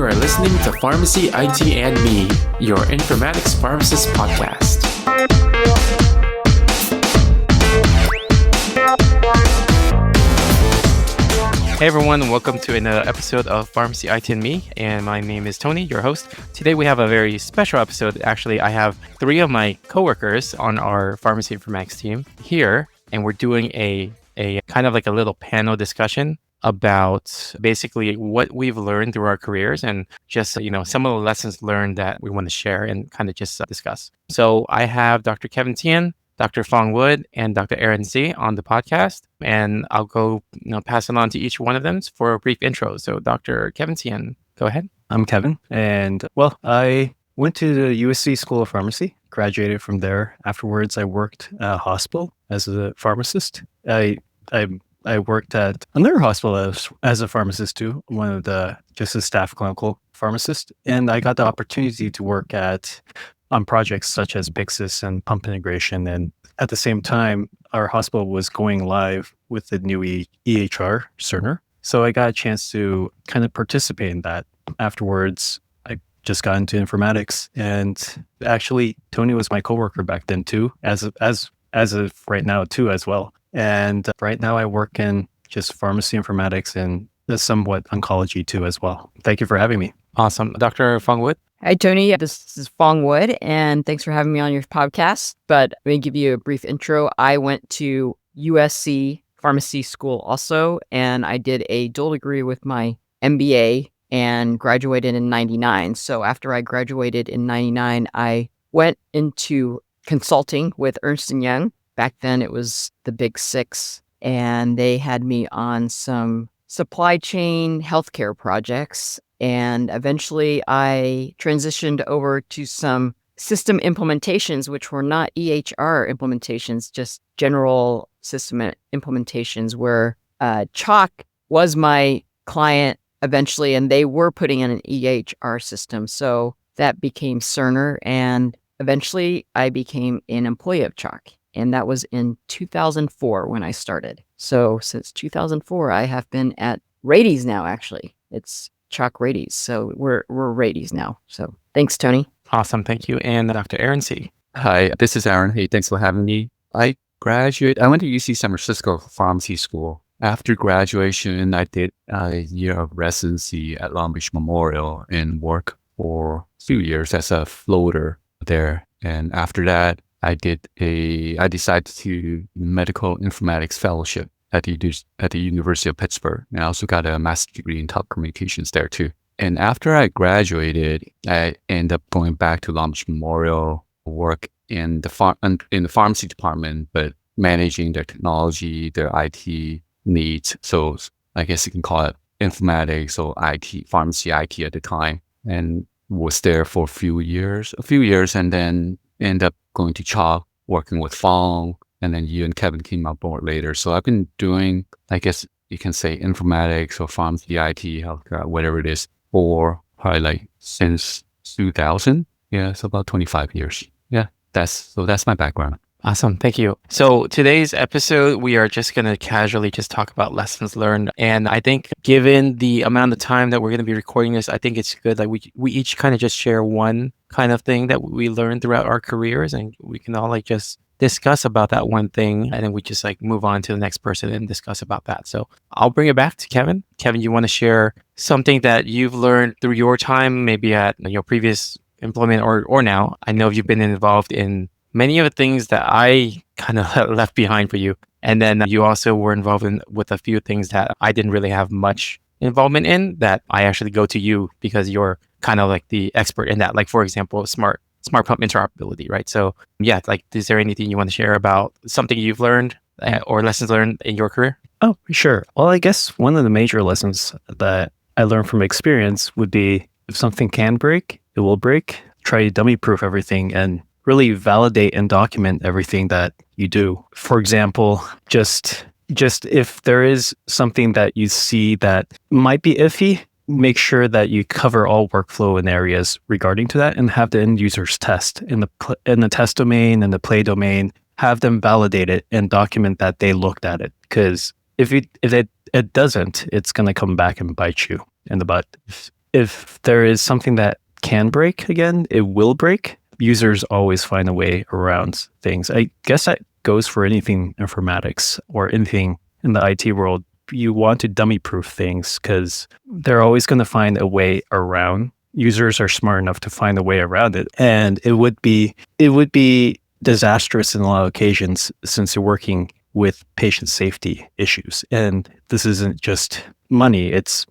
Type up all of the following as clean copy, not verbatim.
You are listening to Pharmacy, IT, and Me, your Informatics Pharmacist podcast. Hey everyone, welcome to another episode of Pharmacy, IT, and Me, and my name is Tony, your host. Today we have a very special episode. Actually, I have three of my coworkers on our Pharmacy Informatics team here, and we're doing a kind of like a little panel discussion about basically what we've learned through our careers and just, some of the lessons learned that we want to share and kind of just discuss. So I have Dr. Kevin Tian, Dr. Phuong Wood, and Dr. Aaron Z on the podcast, and I'll go pass it on to each one of them for a brief intro. So Dr. Kevin Tian, go ahead. I'm Kevin, and I went to the USC School of Pharmacy, graduated from there. Afterwards, I worked at a hospital as a pharmacist. I worked at another hospital as a pharmacist too, just a staff clinical pharmacist. And I got the opportunity to work on projects such as Pyxis and pump integration. And at the same time, our hospital was going live with the new EHR, Cerner. So I got a chance to kind of participate in that. Afterwards, I just got into informatics. And actually, Tony was my coworker back then too, as of right now too as well. And right now I work in just pharmacy informatics and somewhat oncology too as well. Thank you for having me. Awesome. Dr. Phuong Wood. Hi, Tony. This is Phuong Wood, and thanks for having me on your podcast. But let me give you a brief intro. I went to USC Pharmacy School also, and I did a dual degree with my MBA and graduated in 99. So after I graduated in 99, I went into consulting with Ernst & Young. Back then, it was the Big Six, and they had me on some supply chain healthcare projects. And eventually, I transitioned over to some system implementations, which were not EHR implementations, just general system implementations, where Chalk was my client eventually, and they were putting in an EHR system. So that became Cerner, and eventually, I became an employee of Chalk. And that was in 2004 when I started. So since 2004, I have been at Rades now, actually. It's Chalk Rades. So we're Rades now. So thanks, Tony. Awesome. Thank you. And Dr. Aaron C. Hi, this is Aaron. Hey, thanks for having me. I went to UC San Francisco Pharmacy School. After graduation, I did a year of residency at Long Beach Memorial and worked for a few years as a floater there. And after that, I decided to medical informatics fellowship at the University of Pittsburgh. And I also got a master's degree in telecommunications there too. And after I graduated, I ended up going back to Long Beach Memorial, work in the pharmacy department, but managing their technology, their IT needs. So I guess you can call it informatics or IT, pharmacy IT at the time, and was there for a few years, and then end up going to Chalk, working with Phuong, and then you and Kevin came on board later. So I've been doing, I guess you can say, informatics or pharmacy, IT, healthcare, whatever it is, for probably since 2000. Yeah, so about 25 years. Yeah, that's my background. Awesome. Thank you. So today's episode, we are just going to casually just talk about lessons learned. And I think given the amount of time that we're going to be recording this, I think it's good that we each kind of just share one kind of thing that we learned throughout our careers, and we can all just discuss about that one thing, and then we just move on to the next person and discuss about that. So I'll bring it back to Kevin. Kevin, you want to share something that you've learned through your time, maybe at your previous employment or now? I know you've been involved in many of the things that I kind of left behind for you. And then you also were involved with a few things that I didn't really have much involvement in, that I actually go to you because you're kind of like the expert in that. Like, for example, smart pump interoperability, right? So yeah, is there anything you want to share about something you've learned or lessons learned in your career? Oh, sure. Well, I guess one of the major lessons that I learned from experience would be, if something can break, it will break. Try to dummy proof everything and really validate and document everything that you do. For example, just if there is something that you see that might be iffy, make sure that you cover all workflow and areas regarding to that, and have the end users test in the test domain and the play domain. Have them validate it and document that they looked at it. Because if it doesn't, it's going to come back and bite you in the butt. if there is something that can break again, it will break. Users always find a way around things. I guess that goes for anything informatics or anything in the IT world. You want to dummy proof things because they're always going to find a way around. Users are smart enough to find a way around it. And it would be disastrous in a lot of occasions since you're working with patient safety issues. And this isn't just money, it's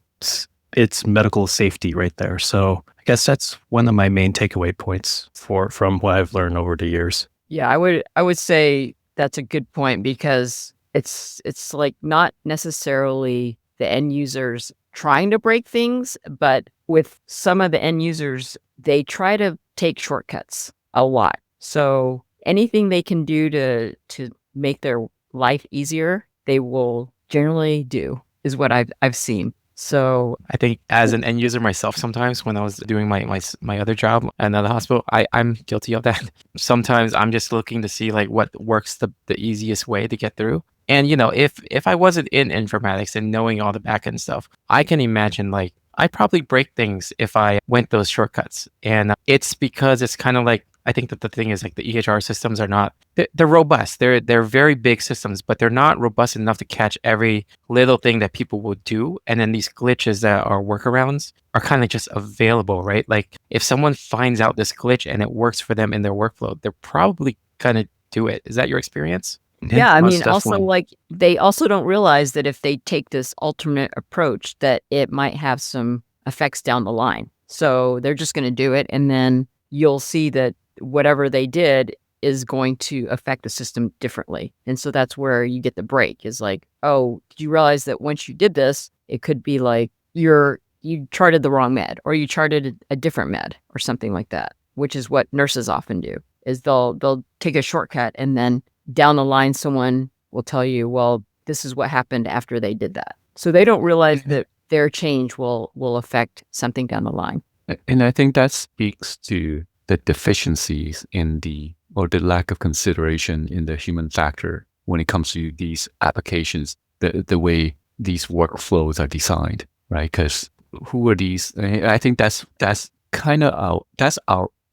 medical safety right there. So I guess that's one of my main takeaway points from what I've learned over the years. Yeah, I would say that's a good point because it's like not necessarily the end users trying to break things, but with some of the end users, they try to take shortcuts a lot. So anything they can do to make their life easier, they will generally do, is what I've seen. So I think as an end user myself, sometimes when I was doing my other job at another hospital, I'm guilty of that. Sometimes I'm just looking to see like what works the easiest way to get through. And if I wasn't in informatics and knowing all the back end stuff, I can imagine like I'd probably break things if I went those shortcuts. And it's because it's kind of like I think that the thing is like the EHR systems are not they're robust. They're very big systems, but they're not robust enough to catch every little thing that people will do. And then these glitches that are workarounds are kind of just available, right? Like if someone finds out this glitch and it works for them in their workflow, they're probably gonna do it. Is that your experience? yeah, I most mean, also definitely. like they also don't realize that if they take this alternate approach, that it might have some effects down the line. So they're just going to do it, and then you'll see that whatever they did is going to affect the system differently. And so that's where you get the break. Is like, oh, did you realize that once you did this, it could be like you charted the wrong med, or you charted a different med, or something like that. Which is what nurses often do. Is they'll take a shortcut and then down the line, someone will tell you, well, this is what happened after they did that. So they don't realize that their change will affect something down the line. And I think that speaks to the deficiencies or the lack of consideration in the human factor when it comes to these applications, the way these workflows are designed, right? Because who are these? I think that's kind of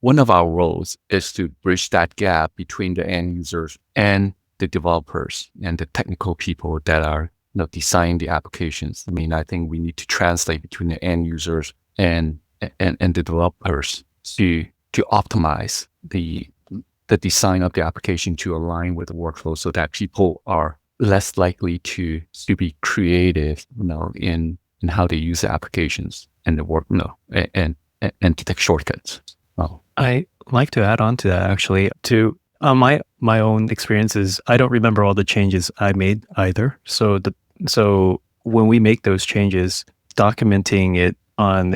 one of our roles is to bridge that gap between the end users and the developers and the technical people that are designing the applications. I mean, I think we need to translate between the end users and the developers to optimize the design of the application to align with the workflow so that people are less likely to be creative, in how they use the applications and the work, and to take shortcuts. Well, I like to add on to that actually. To my own experiences, I don't remember all the changes I made either. So when we make those changes, documenting it on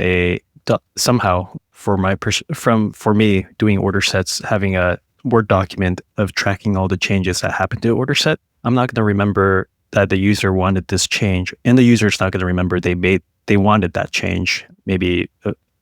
somehow for me doing order sets, having a Word document of tracking all the changes that happened to order set, I'm not going to remember that the user wanted this change, and the user's not going to remember they wanted that change maybe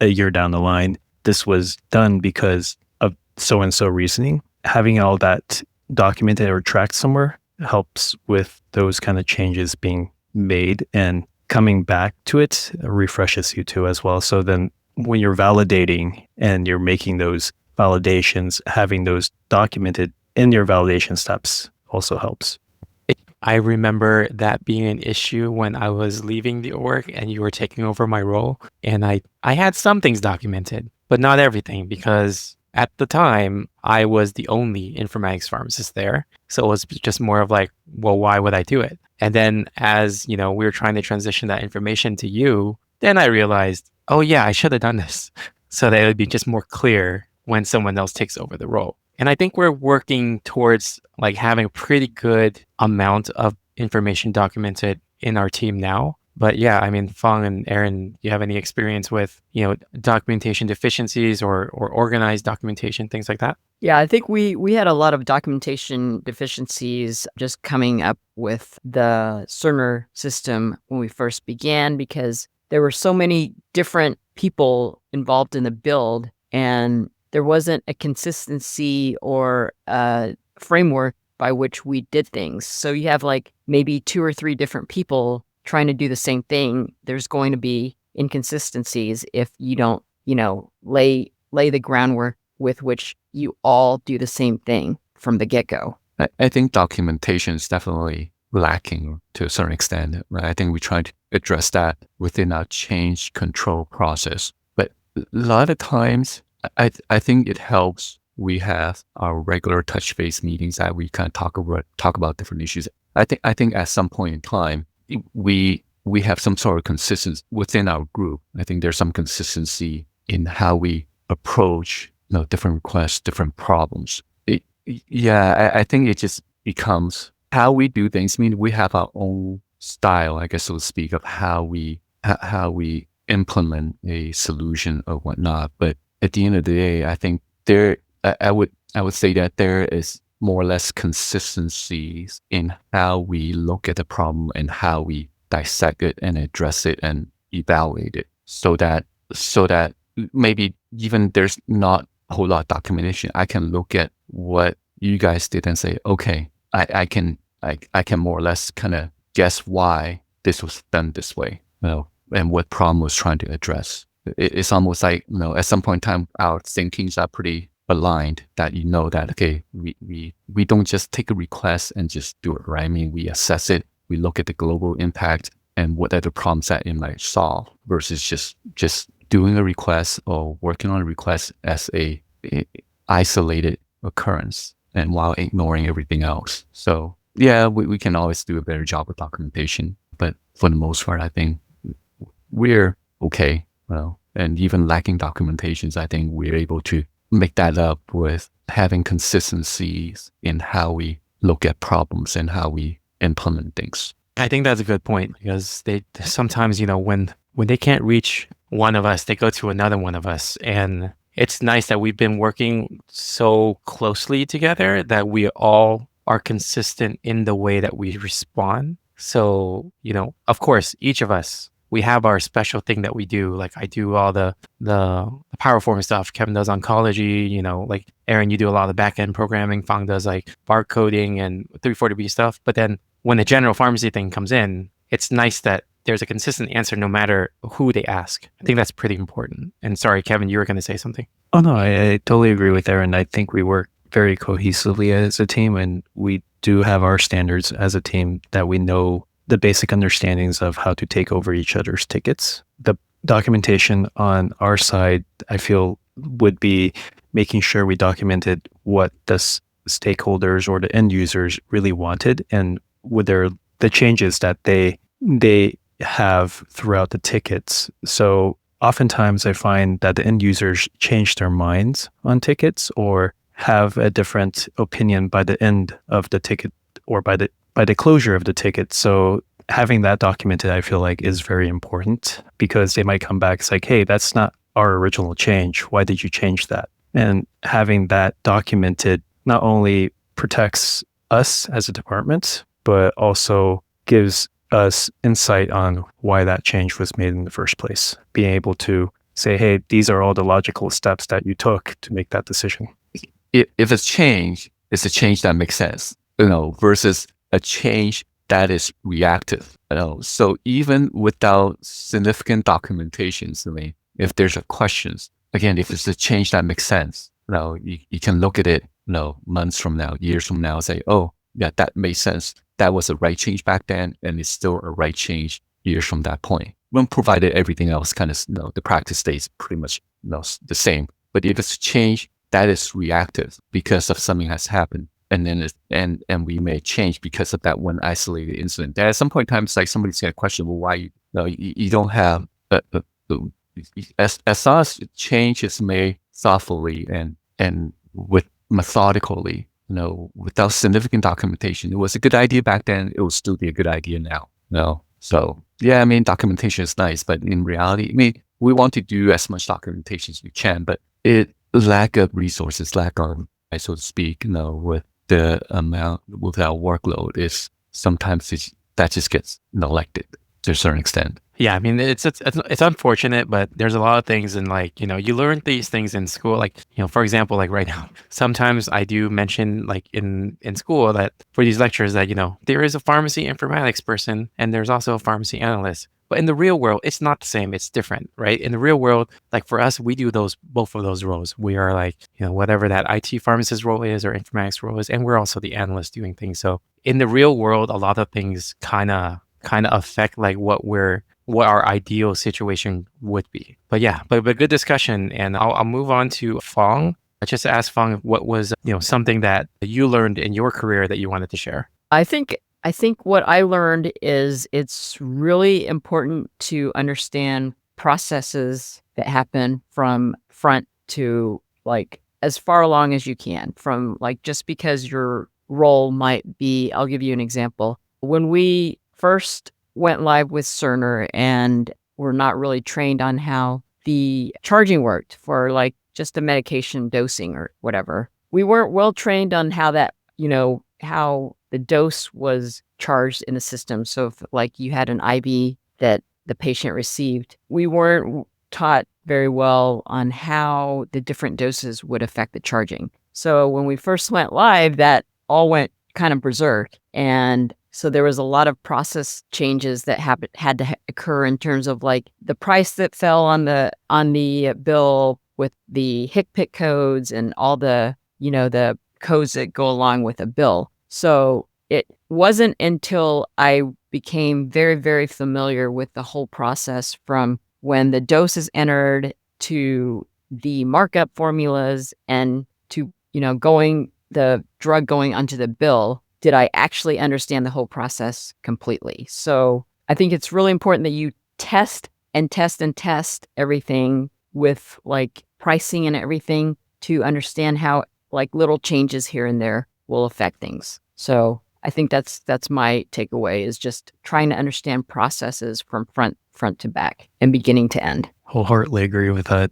a year down the line. This was done because of so-and-so reasoning. Having all that documented or tracked somewhere helps with those kind of changes being made, and coming back to it refreshes you too as well. So then when you're validating and you're making those validations, having those documented in your validation steps also helps. I remember that being an issue when I was leaving the org and you were taking over my role. And I had some things documented, but not everything, because at the time I was the only informatics pharmacist there. So it was just more of like, well, why would I do it? And then as, we were trying to transition that information to you, then I realized, oh yeah, I should have done this so that it would be just more clear when someone else takes over the role. And I think we're working towards like having a pretty good amount of information documented in our team now. But yeah, I mean, Phuong and Aaron, do you have any experience with, documentation deficiencies or organized documentation, things like that? Yeah, I think we had a lot of documentation deficiencies just coming up with the Cerner system when we first began, because there were so many different people involved in the build, and there wasn't a consistency or a framework by which we did things. So you have like maybe 2 or 3 different people trying to do the same thing. There's going to be inconsistencies if you don't, lay the groundwork with which you all do the same thing from the get-go. I think documentation is definitely lacking to a certain extent, right? I think we try to address that within our change control process. But a lot of times, I think it helps we have our regular touch base meetings that we kind of talk about different issues. I think at some point in time, we have some sort of consistency within our group. I think there's some consistency in how we approach different requests, different problems. I think it just becomes how we do things. I mean, we have our own style, I guess, so to speak, of how we implement a solution or whatnot. But at the end of the day, I think I would say that there is more or less consistencies in how we look at the problem and how we dissect it and address it and evaluate it, so that maybe even there's not a whole lot of documentation, I can look at what you guys did and say, okay, I can more or less kind of guess why this was done this way, and what problem was trying to address. It's almost like, at some point in time, our thinkings are pretty aligned, that that, okay, we don't just take a request and just do it, right? I mean, we assess it, we look at the global impact and what are the problems that it might solve, versus just doing a request or working on a request as a isolated occurrence and while ignoring everything else. So yeah, we can always do a better job with documentation, but for the most part, I think we're okay. And even lacking documentations, I think we're able to make that up with having consistencies in how we look at problems and how we implement things. I think that's a good point, because they sometimes, when they can't reach one of us, they go to another one of us. And it's nice that we've been working so closely together that we all are consistent in the way that we respond. So, of course, each of us, we have our special thing that we do. Like I do all the Powerform stuff. Kevin does oncology, like Aaron, you do a lot of the back-end programming. Phuong does like barcoding and 340B stuff. But then when the general pharmacy thing comes in, it's nice that there's a consistent answer no matter who they ask. I think that's pretty important. And sorry, Kevin, you were going to say something. Oh, no, I totally agree with Aaron. I think we work very cohesively as a team, and we do have our standards as a team that we know the basic understandings of how to take over each other's tickets. The documentation on our side, I feel, would be making sure we documented what the stakeholders or the end users really wanted, and with the changes that they have throughout the tickets. So oftentimes I find that the end users change their minds on tickets or have a different opinion by the end of the ticket or by the closure of the ticket. So having that documented, I feel like, is very important, because they might come back, it's like, hey, that's not our original change. Why did you change that? And having that documented not only protects us as a department, but also gives us insight on why that change was made in the first place. Being able to say, hey, these are all the logical steps that you took to make that decision. If it's change, it's a change that makes sense, versus a change that is reactive. So even without significant documentations, I mean, if there's a questions, again, if it's a change that makes sense, you can look at it, months from now, years from now, say, oh, yeah, that made sense. That was a right change back then, and it's still a right change years from that point. When provided everything else kind of, the practice stays pretty much the same. But if it's a change that is reactive because of something has happened, and then and we may change because of that one isolated incident, that at some point in time, it's like somebody's going to question, well, why you don't have as long as change is made thoughtfully and with methodically, without significant documentation. It was a good idea back then. It will still be a good idea now. So yeah, I mean, documentation is nice, but in reality, I mean, we want to do as much documentation as we can, but lack of resources, so to speak, with the amount, with our workload, is sometimes that just gets neglected to a certain extent. Yeah, I mean, it's unfortunate, but there's a lot of things, and you learn these things in school. Like, for example, like right now, sometimes I do mention like in school that for these lectures that, there is a pharmacy informatics person and there's also a pharmacy analyst. But in the real world, it's not the same. It's different, right? In the real world, like for us, we do both of those roles. We are like, whatever that IT pharmacist role is or informatics role is, and we're also the analyst doing things. So in the real world, a lot of things kind of affect like what our ideal situation would be. But yeah, but good discussion. And I'll move on to Phuong. I just asked Phuong what was, something that you learned in your career that you wanted to share. I think what I learned is it's really important to understand processes that happen from front to like as far along as you can, from like just because your role might be, I'll give you an example. When we first went live with Cerner and we're not really trained on how the charging worked for like just the medication dosing or whatever. We weren't well trained on how that, how the dose was charged in the system. So if like you had an IV that the patient received, we weren't taught very well on how the different doses would affect the charging. So when we first went live, that all went kind of berserk. And so there was a lot of process changes that had to occur in terms of like the price that fell on the bill with the HCPCS codes and all the, the codes that go along with a bill. So it wasn't until I became very, very familiar with the whole process from when the dose is entered to the markup formulas and to, the drug going onto the bill, did I actually understand the whole process completely? So I think it's really important that you test and test and test everything with like pricing and everything to understand how like little changes here and there will affect things. So I think that's my takeaway, is just trying to understand processes from front to back and beginning to end. Wholeheartedly agree with that.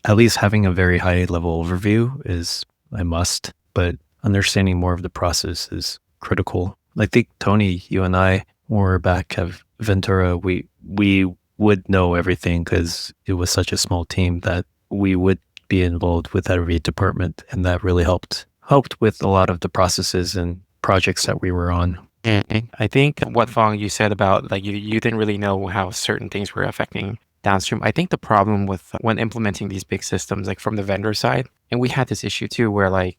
At least having a very high level overview is a must, but understanding more of the process is critical. I think Tony, you and I, when we were back at Ventura, we would know everything because it was such a small team that we would be involved with every department, and that really helped with a lot of the processes and projects that we were on. Mm-hmm. I think what Phuong you said about like you didn't really know how certain things were affecting downstream. I think the problem with when implementing these big systems, like from the vendor side, and we had this issue too, where like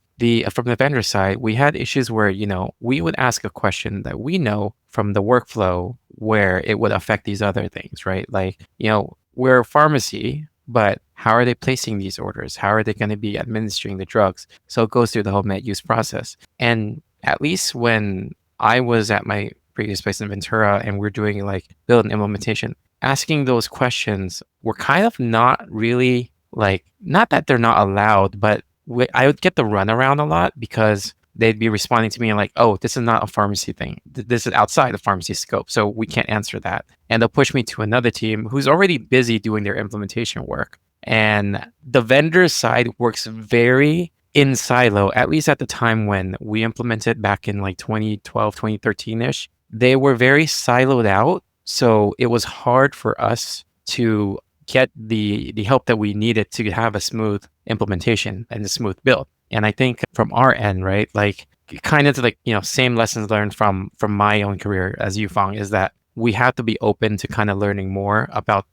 from the vendor side, we had issues where, we would ask a question that we know from the workflow where it would affect these other things, right? Like, we're a pharmacy, but how are they placing these orders? How are they going to be administering the drugs? So it goes through the whole med use process. And at least when I was at my previous place in Ventura and we're doing like build and implementation, asking those questions were kind of not really like, not that they're not allowed, but I would get the runaround a lot because they'd be responding to me like, oh, this is not a pharmacy thing. This is outside the pharmacy scope, so we can't answer that. And they'll push me to another team who's already busy doing their implementation work. And the vendor side works very in silo, at least at the time when we implemented back in like 2012, 2013-ish. They were very siloed out. So it was hard for us to get the help that we needed to have a smooth implementation and a smooth build. And I think from our end, right, like kind of like, same lessons learned from my own career as you, Phuong, is that we have to be open to kind of learning more about,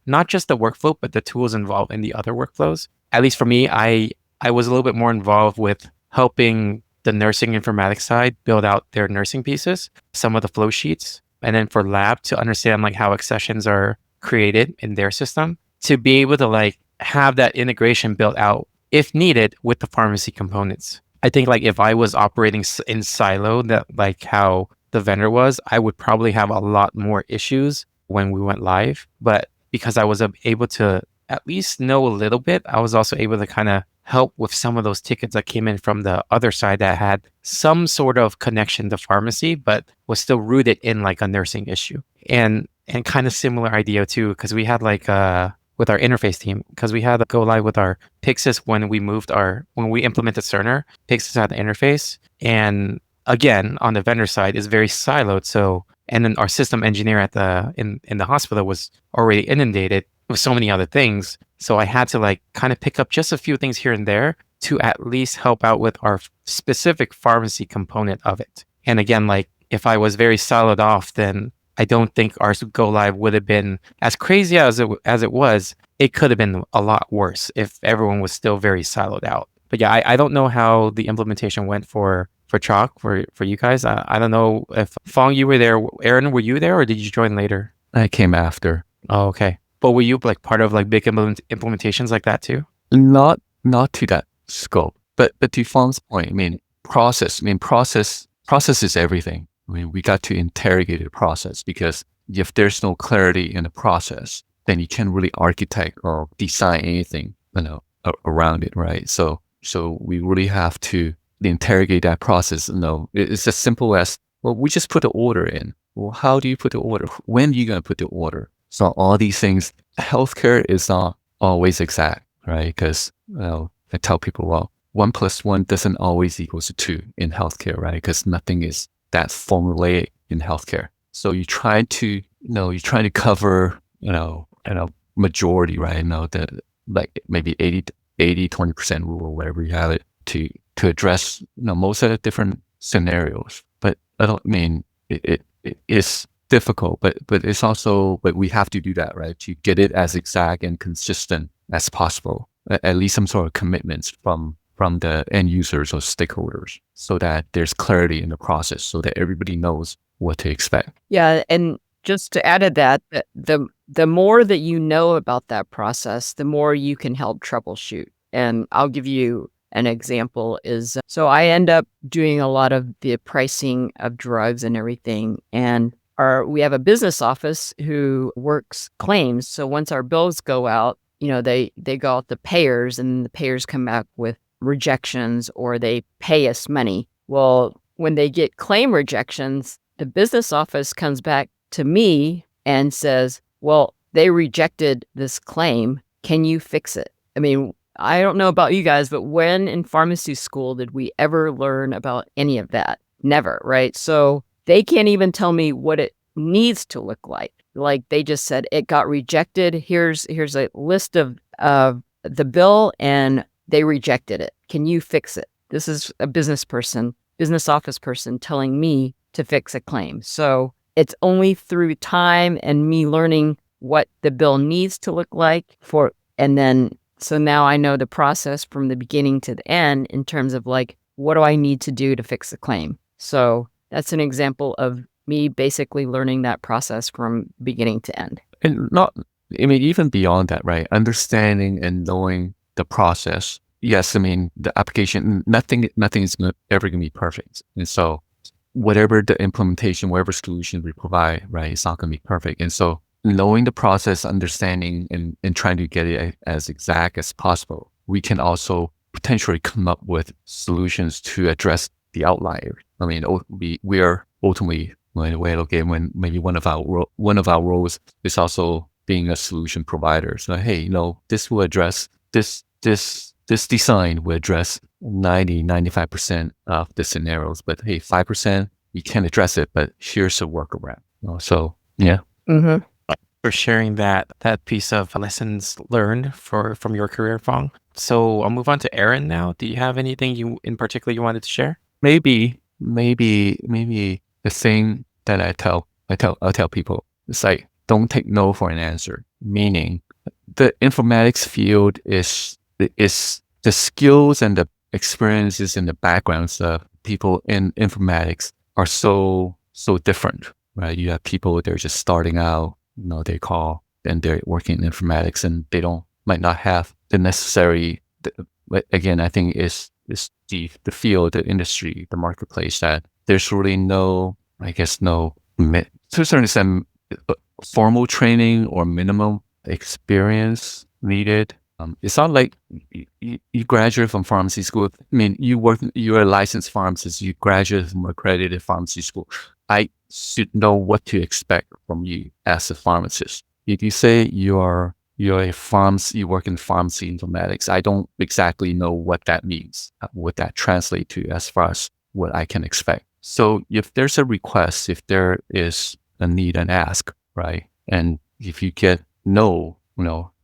not just the workflow, but the tools involved in the other workflows. At least for me, I was a little bit more involved with helping the nursing informatics side build out their nursing pieces, some of the flow sheets, and then for lab to understand like how accessions are created in their system, to be able to like have that integration built out if needed with the pharmacy components. I think like if I was operating in silo, that like how the vendor was, I would probably have a lot more issues when we went live. But because I was able to at least know a little bit, I was also able to kind of help with some of those tickets that came in from the other side that had some sort of connection to pharmacy, but was still rooted in like a nursing issue. And kind of similar idea too, because we had like with our interface team, because we had to go live with our Pyxis when we implemented Cerner. Pyxis had the interface, and again on the vendor side is very siloed. So, and then our system engineer at in the hospital was already inundated with so many other things. So I had to like kind of pick up just a few things here and there to at least help out with our specific pharmacy component of it. And again, like if I was very siloed off, then I don't think our go live would have been as crazy as it was. It could have been a lot worse if everyone was still very siloed out. But yeah, I don't know how the implementation went for Chalk for you guys. I don't know if Phuong, you were there. Aaron, were you there or did you join later? I came after. Oh, okay. But were you like part of like big implementations like that too? Not to that scope, but to Phuong's point, I mean, process is everything. I mean, we got to interrogate the process because if there's no clarity in the process, then you can't really architect or design anything, around it, right? So we really have to interrogate that process. It's as simple as, well, we just put the order in. Well, how do you put the order? When are you going to put the order? So all these things, healthcare is not always exact, right? Because I tell people, well, 1 + 1 doesn't always equals to 2 in healthcare, right? Because nothing is that formulaic in healthcare. So you try to cover, majority, right? The like maybe 20% rule, whatever you have it to address, most of the different scenarios. But I don't mean it is difficult, but it's also, but we have to do that, right? To get it as exact and consistent as possible, at least some sort of commitments from the end users or stakeholders, so that there's clarity in the process, so that everybody knows what to expect. Yeah, and just to add to that, the more that you know about that process, the more you can help troubleshoot. And I'll give you an example is, so I end up doing a lot of the pricing of drugs and everything. And we have a business office who works claims. So once our bills go out, they go out to payers, and the payers come back with rejections, or they pay us money. Well, when they get claim rejections, the business office comes back to me and says, well, they rejected this claim. Can you fix it? I mean, I don't know about you guys, but when in pharmacy school did we ever learn about any of that? Never, right? So they can't even tell me what it needs to look like. Like, they just said it got rejected. Here's a list of the bill, and they rejected it. Can you fix it? This is a business office person telling me to fix a claim. So it's only through time and me learning what the bill needs to look like so now I know the process from the beginning to the end in terms of like, what do I need to do to fix the claim? So that's an example of me basically learning that process from beginning to end. And even beyond that, right? Understanding and knowing the process. Yes, the application, nothing is ever going to be perfect. And so whatever the implementation, whatever solution we provide, right, it's not going to be perfect. And so knowing the process, understanding and trying to get it as exact as possible, we can also potentially come up with solutions to address the outlier. We are ultimately, when maybe one of our roles is also being a solution provider. So, hey, this will address this design will address 95% of the scenarios, but hey, 5%, you can't address it, but here's a workaround. So, yeah. Mm-hmm. For sharing that piece of lessons learned from your career, Phuong. So I'll move on to Aaron now. Do you have anything you in particular you wanted to share? Maybe the thing that I'll tell people, it's like, don't take no for an answer. Meaning, the informatics field is the skills and the experiences and the backgrounds of people in informatics are so different, right? You have people, they're just starting out, and they're working in informatics, and they might not have the necessary, again, I think is the field, the industry, the marketplace, that there's really to a certain extent, formal training or minimum experience needed. It's not like you graduate from pharmacy school. You're a licensed pharmacist, you graduate from accredited pharmacy school. I should know what to expect from you as a pharmacist. If you say you're a pharmacy, you work in pharmacy informatics, I don't exactly know what that means, what that translates to as far as what I can expect. So if there's a request, if there is a need and ask, right? And if you get no,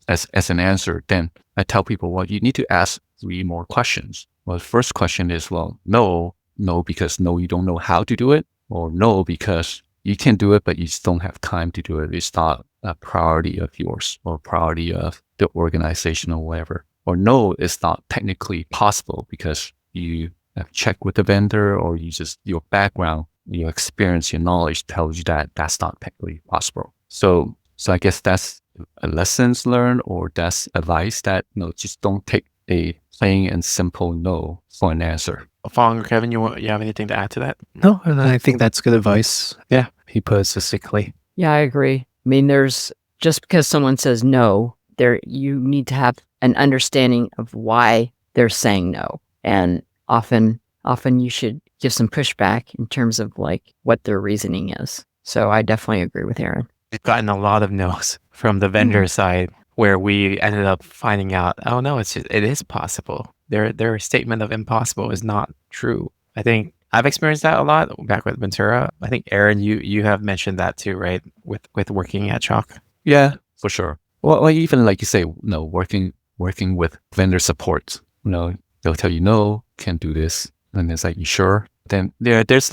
as an answer, then I tell people, well, you need to ask 3 more questions. Well, the first question is, well, no, because no, you don't know how to do it, or no, because you can do it, but you just don't have time to do it. It's not a priority of yours or priority of the organization or whatever. Or no, it's not technically possible because you have checked with the vendor, or you just, your background, your experience, your knowledge tells you that that's not technically possible. So I guess that's a lessons learned, or that's advice that, just don't take a plain and simple no for an answer. Phuong or Kevin, you have anything to add to that? No, and I think that's good advice. Yeah, he put it succinctly. Yeah, I agree. I mean, just because someone says no, you need to have an understanding of why they're saying no. And often you should give some pushback in terms of like what their reasoning is. So I definitely agree with Aaron. We've gotten a lot of no's from the vendor side where we ended up finding out, oh no, it is possible. Their statement of impossible is not true. I think I've experienced that a lot back with Ventura. I think Aaron, you have mentioned that too, right? With working at Chalk. Yeah, for sure. Well, even like you say, working with vendor support, they'll tell you no, can't do this, and it's like, you sure? Then there's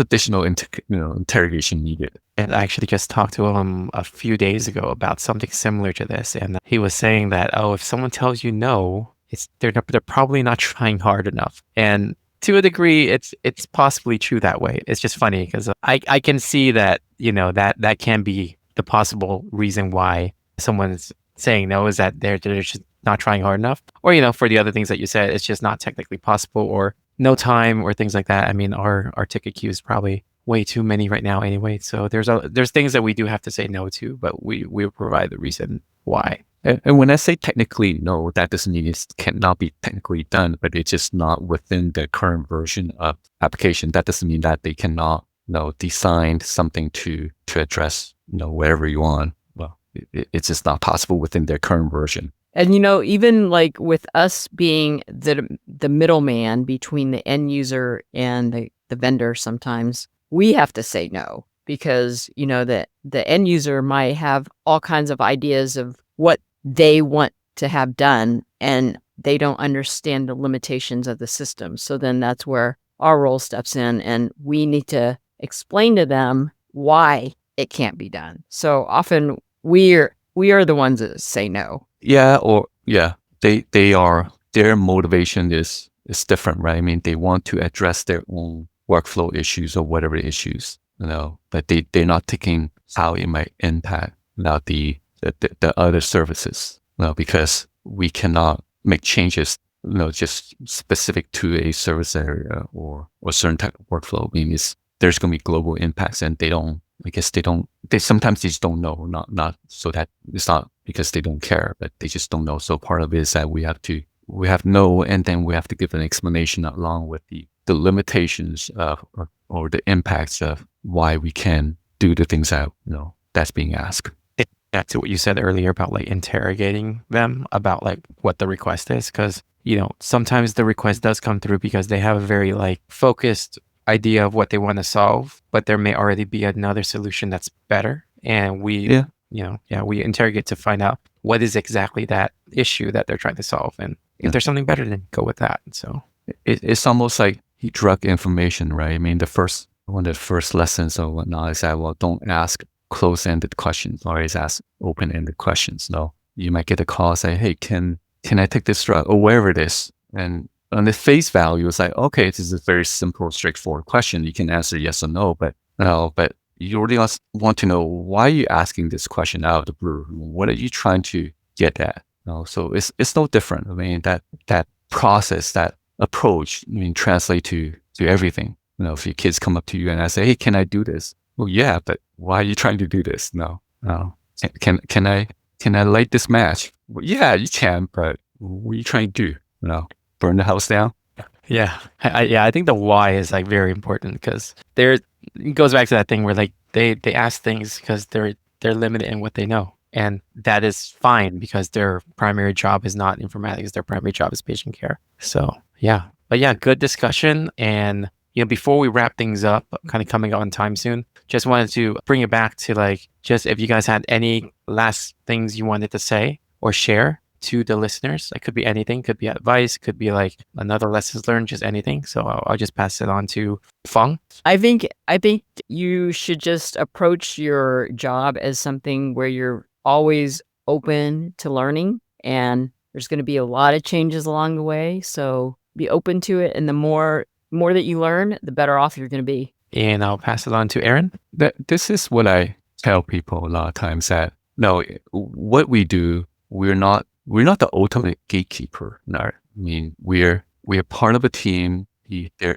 additional interrogation needed. And I actually just talked to him a few days ago about something similar to this, and he was saying that, if someone tells you no, they're probably not trying hard enough. And to a degree, it's possibly true that way. It's just funny because I can see that that can be the possible reason why someone's saying no, is that they're just not trying hard enough, or for the other things that you said, it's just not technically possible, or no time, or things like that. I mean, our ticket queue is probably way too many right now anyway. So there's things that we do have to say no to, but we provide the reason why. And when I say technically no, that doesn't mean it cannot be technically done, but it's just not within the current version of application. That doesn't mean that they cannot, design something to address, wherever you want. Well, it's just not possible within their current version. And even like with us being the middleman between the end user and the vendor, sometimes we have to say no because the end user might have all kinds of ideas of what they want to have done, and they don't understand the limitations of the system. So then that's where our role steps in, and we need to explain to them why it can't be done. So often we are the ones that say no. Their motivation is different, right? I mean, they want to address their own workflow issues or whatever issues, but they're not taking how it might impact the other services, because we cannot make changes, just specific to a service area or certain type of workflow. I mean, there's going to be global impacts, and they sometimes they just don't know, not so that it's not because they don't care, but they just don't know. So part of it is that we have no, and then we have to give an explanation along with the limitations of, or the impacts of why we can do the things that, that's being asked. Back to what you said earlier about like interrogating them about like what the request is, because sometimes the request does come through because they have a very like focused idea of what they want to solve, but there may already be another solution that's better, and we interrogate to find out what is exactly that issue that they're trying to solve, and if there's something better, then go with that. So it's almost like drug information, right? I mean, one of the first lessons or whatnot is that, well, don't ask close-ended questions, always ask open-ended questions. No, you might get a call, say, hey, can I take this drug, or wherever it is? And on the face value, it's like, okay, this is a very simple, straightforward question. You can answer yes or no, but you really want to know, why are you asking this question out of the blue? What are you trying to get at? So it's no different. I mean, that process, that approach, translate to everything. If your kids come up to you and I say, hey, can I do this? Well, yeah, but why are you trying to do this? No. Can I light this match? Well, yeah, you can, but what are you trying to do? Burn the house down? Yeah. I think the why is like very important, because it goes back to that thing where like they ask things because they're limited in what they know. And that is fine, because their primary job is not informatics. Their primary job is patient care. So yeah. But yeah, good discussion. And before we wrap things up, kind of coming on time soon, just wanted to bring it back to like, just if you guys had any last things you wanted to say or share to the listeners? It could be anything, could be advice, could be like another lessons learned, just anything. So I'll just pass it on to Phuong. I think you should just approach your job as something where you're always open to learning, and there's going to be a lot of changes along the way. So be open to it, and the more that you learn, the better off you're going to be. And I'll pass it on to Aaron. This is what I tell people a lot of times, that no, what we do, we're not the ultimate gatekeeper. No, I mean, we're part of a team.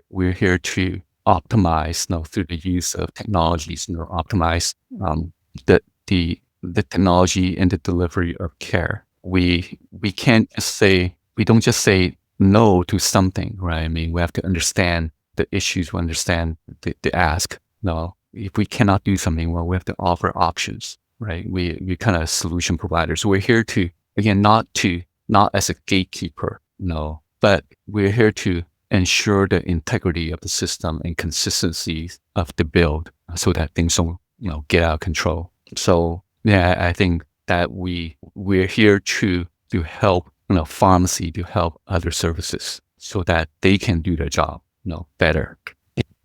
We're here to optimize, through the use of technologies, optimize the technology and the delivery of care. We can't just say, we don't just say no to something, right? I mean, we have to understand the issues, we understand the ask. No, if we cannot do something, well, we have to offer options, right? We kind of solution providers. We're here to, again, not as a gatekeeper, no, but we're here to ensure the integrity of the system and consistency of the build so that things don't, get out of control. So yeah, I think that we're here to help, pharmacy, to help other services so that they can do their job, better.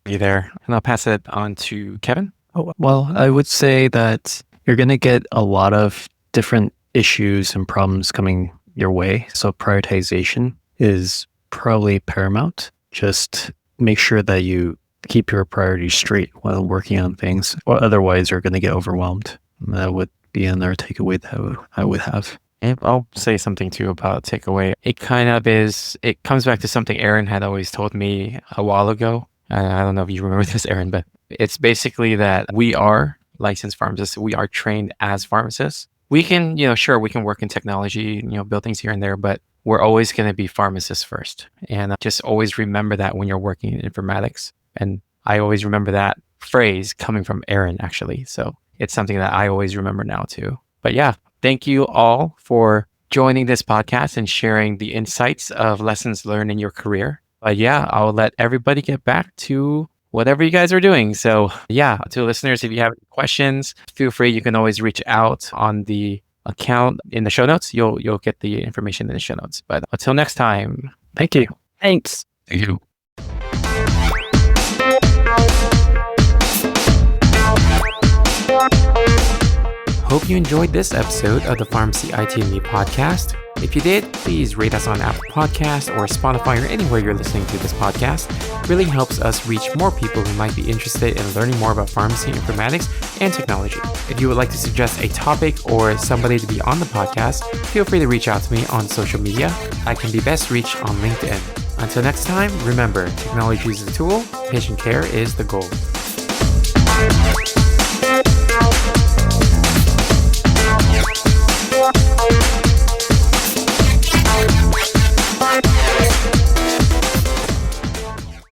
You there? And I'll pass it on to Kevin. Oh, well, I would say that you're going to get a lot of different issues and problems coming your way. So prioritization is probably paramount. Just make sure that you keep your priorities straight while working on things, or otherwise you're going to get overwhelmed. And that would be another takeaway that I would have. And I'll say something too about takeaway. It comes back to something Aaron had always told me a while ago. I don't know if you remember this, Aaron, but it's basically that we are licensed pharmacists. We are trained as pharmacists. We can, sure, we can work in technology, build things here and there, but we're always going to be pharmacists first. And just always remember that when you're working in informatics. And I always remember that phrase coming from Aaron, actually. So it's something that I always remember now too. But yeah, thank you all for joining this podcast and sharing the insights of lessons learned in your career. But yeah, I'll let everybody get back to whatever you guys are doing. So yeah, to listeners, if you have any questions, feel free. You can always reach out on the account in the show notes. You'll get the information in the show notes. But until next time, thank you. Thanks. Thank you. Hope you enjoyed this episode of the Pharmacy IT and Me podcast. If you did, please rate us on Apple Podcasts or Spotify or anywhere you're listening to this podcast. It really helps us reach more people who might be interested in learning more about pharmacy, informatics, and technology. If you would like to suggest a topic or somebody to be on the podcast, feel free to reach out to me on social media. I can be best reached on LinkedIn. Until next time, remember, technology is the tool, patient care is the goal. Bye.